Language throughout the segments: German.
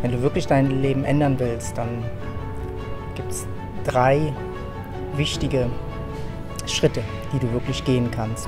Wenn du wirklich dein Leben ändern willst, dann gibt es 3 wichtige Schritte, die du wirklich gehen kannst.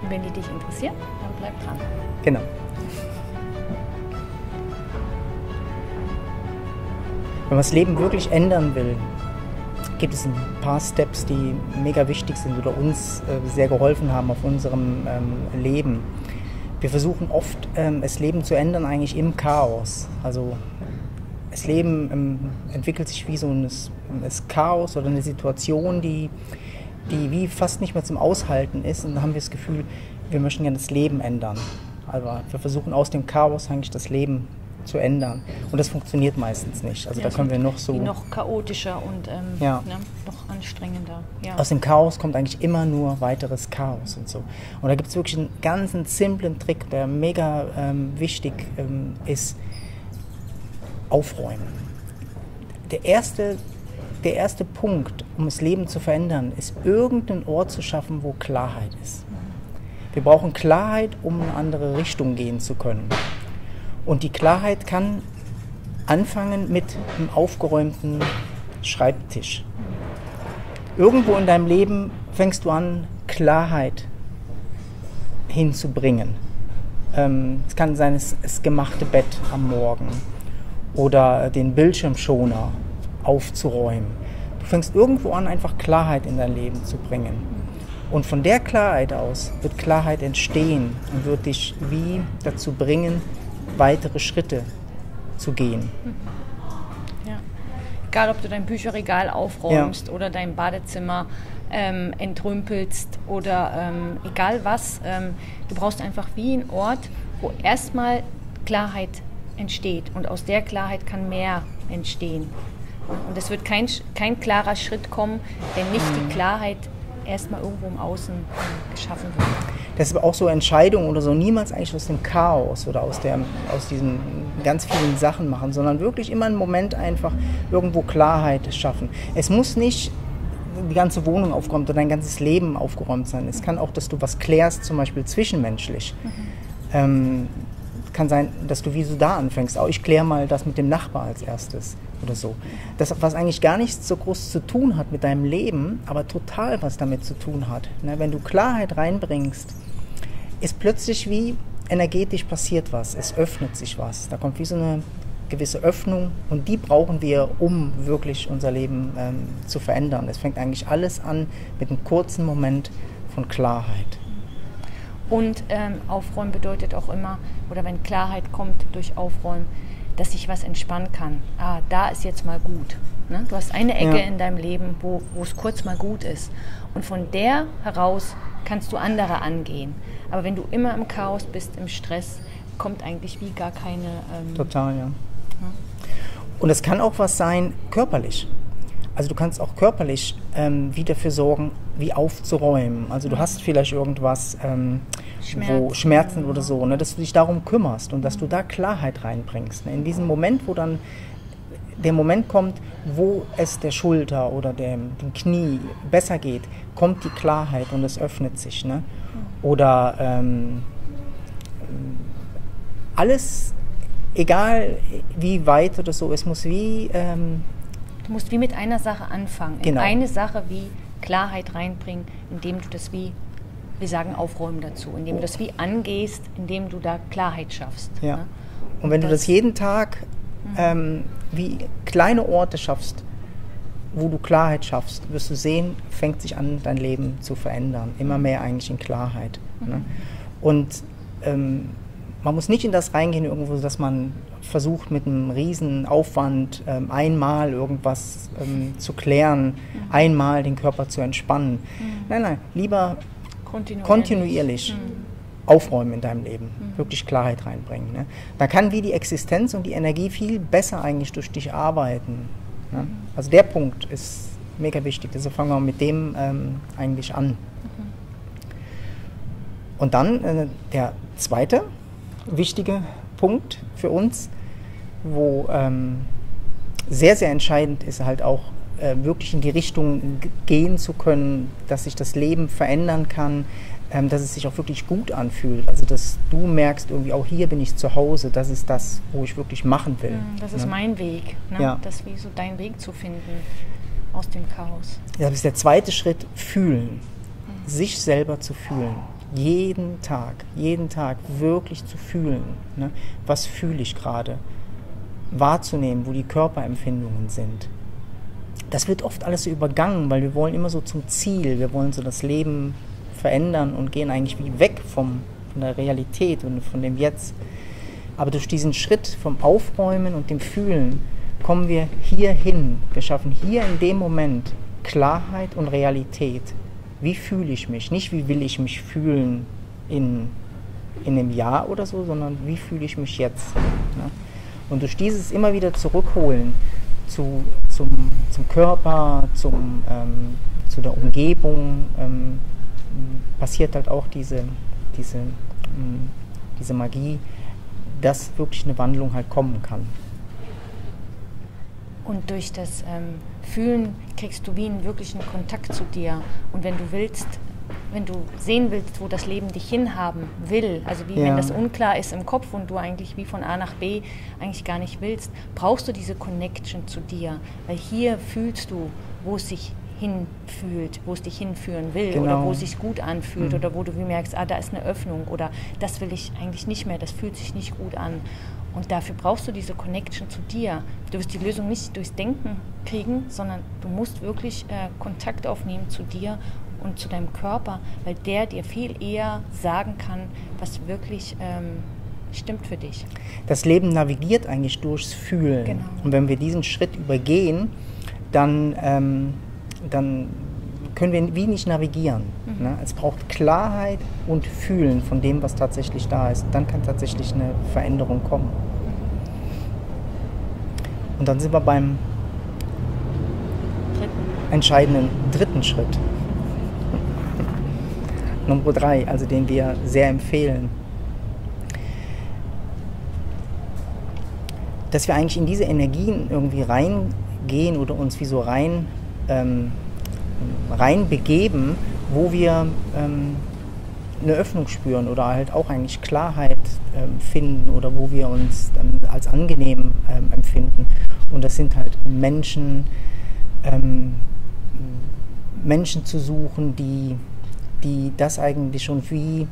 Und wenn die dich interessieren, dann bleib dran. Genau. Wenn man das Leben wirklich ändern will, gibt es ein paar Steps, die mega wichtig sind oder uns sehr geholfen haben auf unserem Leben. Wir versuchen oft, das Leben zu ändern, eigentlich im Chaos. Also das Leben entwickelt sich wie so ein Chaos oder eine Situation, die wie fast nicht mehr zum Aushalten ist. Und dann haben wir das Gefühl, wir möchten gerne das Leben ändern. Aber wir versuchen aus dem Chaos eigentlich das Leben zu ändern. Und das funktioniert meistens nicht. Also ja, da können wir noch so... Noch chaotischer und ja. Noch anstrengender. Ja. Aus dem Chaos kommt eigentlich immer nur weiteres Chaos und so. Und da gibt es wirklich einen ganz simplen Trick, der mega wichtig ist. Aufräumen. Der erste Punkt, um das Leben zu verändern, ist irgendeinen Ort zu schaffen, wo Klarheit ist. Wir brauchen Klarheit, um in eine andere Richtung gehen zu können. Und die Klarheit kann anfangen mit einem aufgeräumten Schreibtisch. Irgendwo in deinem Leben fängst du an, Klarheit hinzubringen. Es kann sein, das gemachte Bett am Morgen oder den Bildschirmschoner aufzuräumen. Du fängst irgendwo an, einfach Klarheit in dein Leben zu bringen. Und von der Klarheit aus wird Klarheit entstehen und wird dich wie dazu bringen, weitere Schritte zu gehen. Ja. Egal, ob du dein Bücherregal aufräumst oder dein Badezimmer entrümpelst oder egal was, du brauchst einfach wie einen Ort, wo erstmal Klarheit entsteht und aus der Klarheit kann mehr entstehen. Und es wird kein klarer Schritt kommen, wenn nicht die Klarheit erstmal irgendwo im Außen geschaffen wird. Das ist aber auch so Entscheidungen oder so, niemals eigentlich aus dem Chaos oder aus diesen ganz vielen Sachen machen, sondern wirklich immer einen Moment einfach irgendwo Klarheit schaffen. Es muss nicht die ganze Wohnung aufgeräumt oder dein ganzes Leben aufgeräumt sein. Es kann auch, dass du was klärst, zum Beispiel zwischenmenschlich. Kann sein, dass du wie so da anfängst. Auch ich kläre mal das mit dem Nachbar als erstes oder so. Das, was eigentlich gar nichts so groß zu tun hat mit deinem Leben, aber total was damit zu tun hat. Ne? Wenn du Klarheit reinbringst, ist plötzlich wie energetisch passiert was. Es öffnet sich was. Da kommt wie so eine gewisse Öffnung und die brauchen wir, um wirklich unser Leben zu verändern. Es fängt eigentlich alles an mit einem kurzen Moment von Klarheit. Und Aufräumen bedeutet auch immer, oder wenn Klarheit kommt durch Aufräumen, dass sich was entspannen kann. Da ist jetzt mal gut. Ne? Du hast eine Ecke in deinem Leben, wo es kurz mal gut ist. Und von der heraus kannst du andere angehen. Aber wenn du immer im Chaos bist, im Stress, kommt eigentlich wie gar keine... Total, ja. Und es kann auch was sein, körperlich. Also du kannst auch körperlich wie dafür sorgen, wie aufzuräumen. Also du hast vielleicht irgendwas, Schmerzen oder so, ne, dass du dich darum kümmerst und dass du da Klarheit reinbringst. Ne. In diesem Moment, wo dann der Moment kommt, wo es der Schulter oder dem Knie besser geht, kommt die Klarheit und es öffnet sich. Ne. Oder alles, egal wie weit oder so, es muss wie... Du musst wie mit einer Sache anfangen, in eine Sache wie Klarheit reinbringen, indem du das wie, wir sagen Aufräumen dazu, indem du das wie angehst, indem du da Klarheit schaffst. Ja. Ne? Und wenn du das jeden Tag wie kleine Orte schaffst, wo du Klarheit schaffst, wirst du sehen, fängt sich an, dein Leben zu verändern. Immer mehr eigentlich in Klarheit. Ne? Und man muss nicht in das reingehen, irgendwo, dass man versucht, mit einem riesen Aufwand einmal irgendwas zu klären, einmal den Körper zu entspannen. Nein, lieber kontinuierlich aufräumen in deinem Leben, wirklich Klarheit reinbringen. Ne? Da kann wie die Existenz und die Energie viel besser eigentlich durch dich arbeiten. Ne? Also der Punkt ist mega wichtig, deshalb fangen wir mit dem eigentlich an. Und dann der zweite wichtige Punkt für uns, wo sehr, sehr entscheidend ist, halt auch wirklich in die Richtung gehen zu können, dass sich das Leben verändern kann, dass es sich auch wirklich gut anfühlt. Also dass du merkst irgendwie, auch hier bin ich zu Hause, das ist das, wo ich wirklich machen will. Das ist mein Weg, ne? Ja. Das ist wie so dein Weg zu finden aus dem Chaos. Ja, das ist der zweite Schritt, fühlen. Sich selber zu fühlen. Jeden Tag wirklich zu fühlen. Ne? Was fühle ich gerade? Wahrzunehmen, wo die Körperempfindungen sind. Das wird oft alles so übergangen, weil wir wollen immer so zum Ziel, wir wollen so das Leben verändern und gehen eigentlich wie weg von der Realität und von dem Jetzt. Aber durch diesen Schritt vom Aufräumen und dem Fühlen kommen wir hier hin. Wir schaffen hier in dem Moment Klarheit und Realität. Wie fühle ich mich? Nicht wie will ich mich fühlen in einem Jahr oder so, sondern wie fühle ich mich jetzt? Ne? Und durch dieses immer wieder zurückholen zum Körper, zu der Umgebung, passiert halt auch diese Magie, dass wirklich eine Wandlung halt kommen kann. Und durch das Fühlen kriegst du wie einen wirklichen Kontakt zu dir. Und wenn du sehen willst, wo das Leben dich hinhaben will, also wie wenn das unklar ist im Kopf und du eigentlich wie von A nach B eigentlich gar nicht willst, brauchst du diese Connection zu dir. Weil hier fühlst du, wo es sich hinfühlt, wo es dich hinführen will, genau. Oder wo es sich gut anfühlt oder wo du wie merkst, da ist eine Öffnung oder das will ich eigentlich nicht mehr, das fühlt sich nicht gut an. Und dafür brauchst du diese Connection zu dir. Du wirst die Lösung nicht durchs Denken kriegen, sondern du musst wirklich Kontakt aufnehmen zu dir und zu deinem Körper, weil der dir viel eher sagen kann, was wirklich stimmt für dich. Das Leben navigiert eigentlich durchs Fühlen. Genau. Und wenn wir diesen Schritt übergehen, dann können wir wie nicht navigieren. Ne? Es braucht Klarheit und Fühlen von dem, was tatsächlich da ist. Dann kann tatsächlich eine Veränderung kommen. Und dann sind wir beim entscheidenden dritten Schritt. Nummer 3, also den wir sehr empfehlen. Dass wir eigentlich in diese Energien irgendwie reingehen oder uns wie so reinbegeben, wo wir eine Öffnung spüren oder halt auch eigentlich Klarheit finden oder wo wir uns dann als angenehm empfinden. Und das sind halt Menschen zu suchen, die das eigentlich schon wie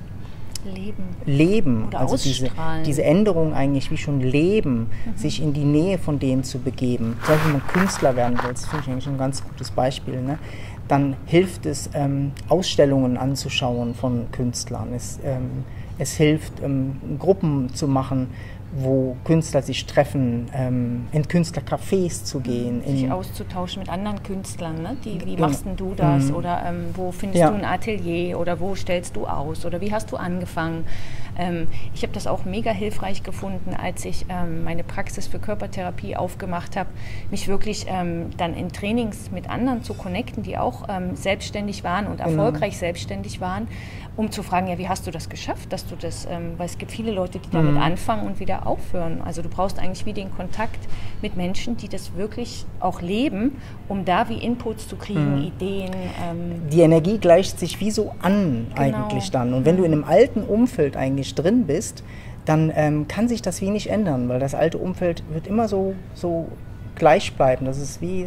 leben. Oder also ausstrahlen. diese Änderung eigentlich wie schon leben, sich in die Nähe von denen zu begeben. Zum Beispiel, wenn man Künstler werden will, das finde ich eigentlich ein ganz gutes Beispiel, ne? Dann hilft es, Ausstellungen anzuschauen von Künstlern. Es hilft, Gruppen zu machen, wo Künstler sich treffen, in Künstlercafés zu gehen. Sich auszutauschen mit anderen Künstlern, ne? Wie machst denn du das? Oder wo findest du ein Atelier? Oder wo stellst du aus? Oder wie hast du angefangen? Ich habe das auch mega hilfreich gefunden, als ich meine Praxis für Körpertherapie aufgemacht habe, mich wirklich dann in Trainings mit anderen zu connecten, die auch selbstständig waren und erfolgreich selbstständig waren, um zu fragen, ja, wie hast du das geschafft, dass du das, weil es gibt viele Leute, die damit anfangen und wieder aufhören. Also du brauchst eigentlich wie den Kontakt mit Menschen, die das wirklich auch leben, um da wie Inputs zu kriegen, Ideen. Die Energie gleicht sich wie so an eigentlich dann. Und wenn du in einem alten Umfeld eigentlich drin bist, dann kann sich das wie nicht ändern, weil das alte Umfeld wird immer so gleich bleiben. Das ist wie,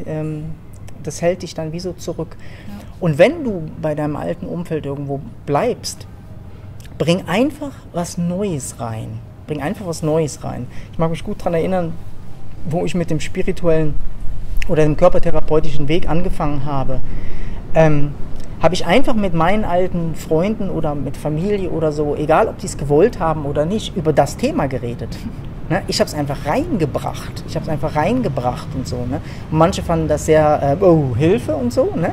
das hält dich dann wie so zurück. Ja. Und wenn du bei deinem alten Umfeld irgendwo bleibst, bring einfach was Neues rein. Ich mag mich gut daran erinnern, wo ich mit dem spirituellen oder dem körpertherapeutischen Weg angefangen habe, habe ich einfach mit meinen alten Freunden oder mit Familie oder so, egal ob die es gewollt haben oder nicht, über das Thema geredet. Ne? Ich habe es einfach reingebracht. Und so. Ne? Und manche fanden das sehr, Hilfe und so. Ne?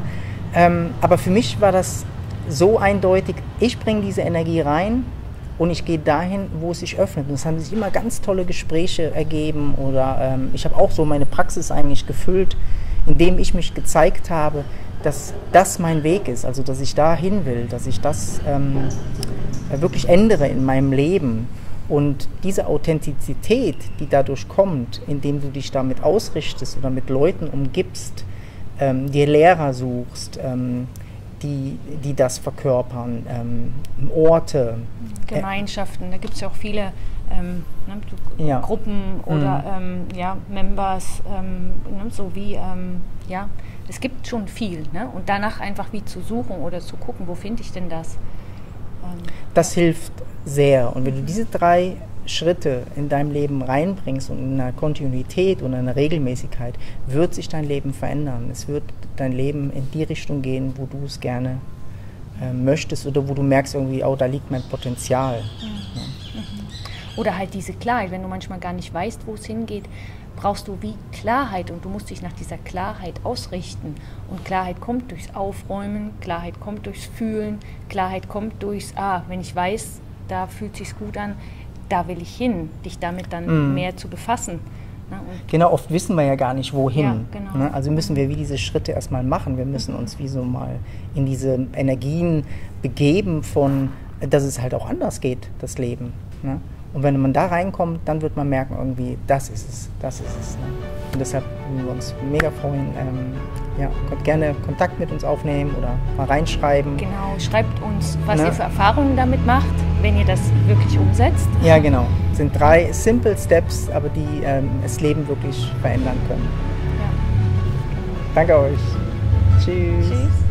Aber für mich war das so eindeutig, ich bringe diese Energie rein und ich gehe dahin, wo es sich öffnet. Und es haben sich immer ganz tolle Gespräche ergeben oder ich habe auch so meine Praxis eigentlich gefüllt, indem ich mich gezeigt habe, dass das mein Weg ist, also dass ich dahin will, dass ich das wirklich ändere in meinem Leben. Und diese Authentizität, die dadurch kommt, indem du dich damit ausrichtest oder mit Leuten umgibst, dir Lehrer suchst, die das verkörpern, Orte. Gemeinschaften, da gibt es ja auch viele Gruppen oder Members, so wie, es gibt schon viel. Ne? Und danach einfach wie zu suchen oder zu gucken, wo finde ich denn das? Das hilft sehr. Und wenn du diese 3 Schritte in deinem Leben reinbringst und in einer Kontinuität und einer Regelmäßigkeit, wird sich dein Leben verändern. Es wird dein Leben in die Richtung gehen, wo du es gerne möchtest oder wo du merkst irgendwie, oh, da liegt mein Potenzial. Ja. Oder halt diese Klarheit, wenn du manchmal gar nicht weißt, wo es hingeht, brauchst du wie Klarheit und du musst dich nach dieser Klarheit ausrichten. Und Klarheit kommt durchs Aufräumen, Klarheit kommt durchs Fühlen, Klarheit kommt durchs, wenn ich weiß, da fühlt sich's gut an, da will ich hin, dich damit dann mehr zu befassen. Ne? Genau, oft wissen wir ja gar nicht, wohin. Ja, genau. Ne? Also müssen wir wie diese Schritte erstmal machen. Wir müssen uns wie so mal in diese Energien begeben von, dass es halt auch anders geht, das Leben. Ne? Und wenn man da reinkommt, dann wird man merken, irgendwie, das ist es. Ne? Und deshalb würden wir uns mega freuen. Könnt gerne Kontakt mit uns aufnehmen oder mal reinschreiben. Genau, schreibt uns, was ihr für Erfahrungen damit macht, wenn ihr das wirklich umsetzt. Ja, genau. Es sind 3 simple Steps, aber die das Leben wirklich verändern können. Ja. Danke euch. Tschüss. Tschüss.